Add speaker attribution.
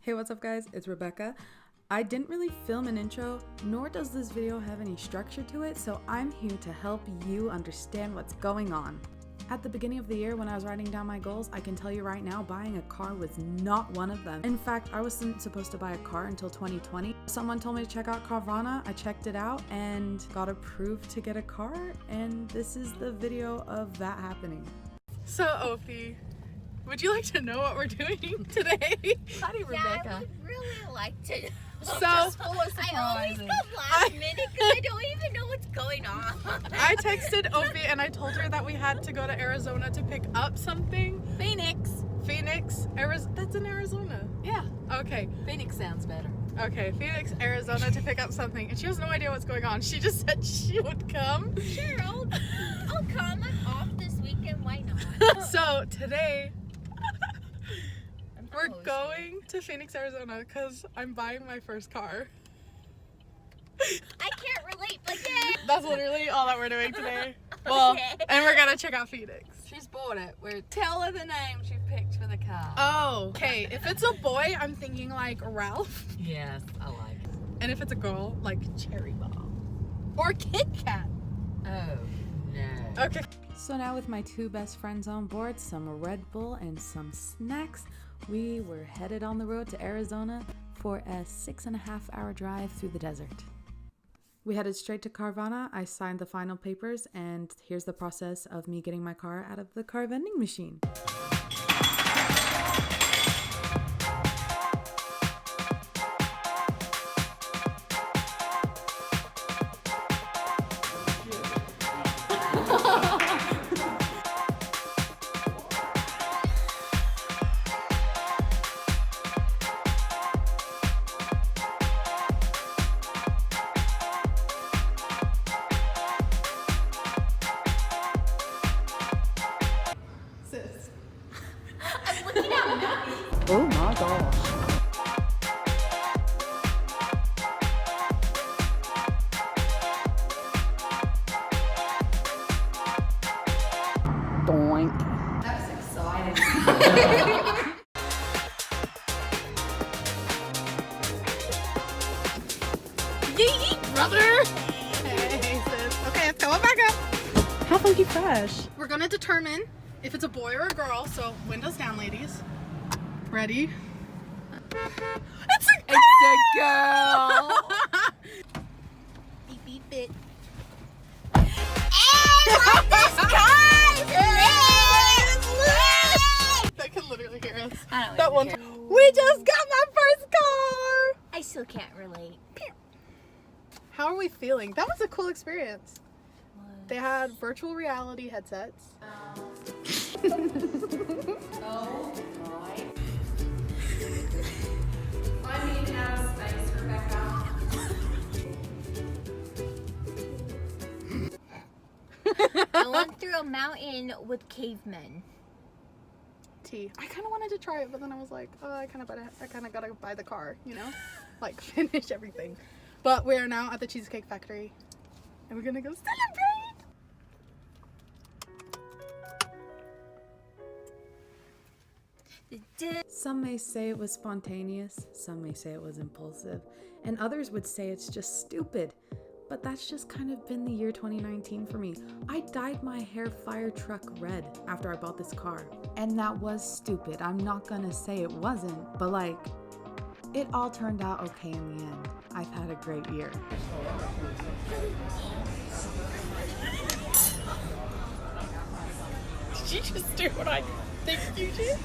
Speaker 1: Hey, what's up guys? It's Rebecca. I didn't really film an intro, nor does this video have any structure to it, so I'm here to help you understand what's going on. At the beginning of the year when I was writing down my goals, I can tell you right now, buying a car was not one of them. In fact, I wasn't supposed to buy a car until 2020. Someone told me to check out Carvana, I checked it out and got approved to get a car, and this is the video of that happening.
Speaker 2: So, Ophi, would you like to know what we're doing today?
Speaker 1: Howdy,
Speaker 3: Yeah,
Speaker 1: Rebecca.
Speaker 3: I would really like to know.
Speaker 2: So,
Speaker 3: I always come last minute because I don't even know what's going on.
Speaker 2: I texted Ophi and I told her that we had to go to Arizona to pick up something.
Speaker 4: Phoenix,
Speaker 2: Arizona. That's in Arizona.
Speaker 4: yeah.
Speaker 2: Okay.
Speaker 4: Phoenix sounds better.
Speaker 2: Okay, Phoenix, Arizona to pick up something. And she has no idea what's going on. She just said she would come.
Speaker 3: Sure, I'll come. I'm off this weekend. Why not?
Speaker 2: So, today we're
Speaker 3: hosting.
Speaker 2: going to Phoenix, Arizona because I'm buying my first car.
Speaker 3: I can't relate, but yeah.
Speaker 2: That's literally all that we're doing today. Well,
Speaker 3: Okay.
Speaker 2: and we're gonna check out Phoenix.
Speaker 4: She's bought it. Tell her the name she picked for the car.
Speaker 2: Oh, okay. If it's a boy, I'm thinking like Ralph.
Speaker 4: Yes, I like it.
Speaker 2: And if it's a girl, like Cherry Bomb. Or Kit Kat.
Speaker 4: Oh, no.
Speaker 2: Okay.
Speaker 1: So now with my two best friends on board, some Red Bull and some snacks, we were headed on the road to Arizona for a 6.5-hour drive through the desert. We headed straight to Carvana, I signed the final papers, and here's the process of me getting my car out of the car vending machine.
Speaker 2: Sis.
Speaker 3: I'm looking at Maddie.
Speaker 1: Oh my gosh. Doink.
Speaker 4: That's exciting.
Speaker 2: Yee, brother! Hey, sis. Okay, let's go back up.
Speaker 1: How funky fresh.
Speaker 2: We're gonna determine if it's a boy or a girl, so windows down, ladies. Ready? It's a girl!
Speaker 4: It's a girl.
Speaker 3: Beep beep it.
Speaker 2: That can literally hear us.
Speaker 3: I don't
Speaker 2: That
Speaker 3: even
Speaker 2: one
Speaker 3: care.
Speaker 2: time. We just got my first car!
Speaker 3: I still can't relate.
Speaker 2: How are we feeling? That was a cool experience. They had virtual reality headsets.
Speaker 4: Oh my. I need out of space, Rebecca.
Speaker 3: I went through a mountain with cavemen.
Speaker 2: Tea. I kind of wanted to try it, but then I was like, oh, I kind of gotta buy the car, you know, like finish everything. But we are now at the Cheesecake Factory, and we're gonna go celebrate.
Speaker 1: Some may say it was spontaneous, some may say it was impulsive, and others would say it's just stupid. But that's just kind of been the year 2019 for me. I dyed my hair fire truck red after I bought this car. And that was stupid. I'm not gonna say it wasn't, but like, it all turned out okay in the end. I've had a great year.
Speaker 2: Did you just do what I think you did?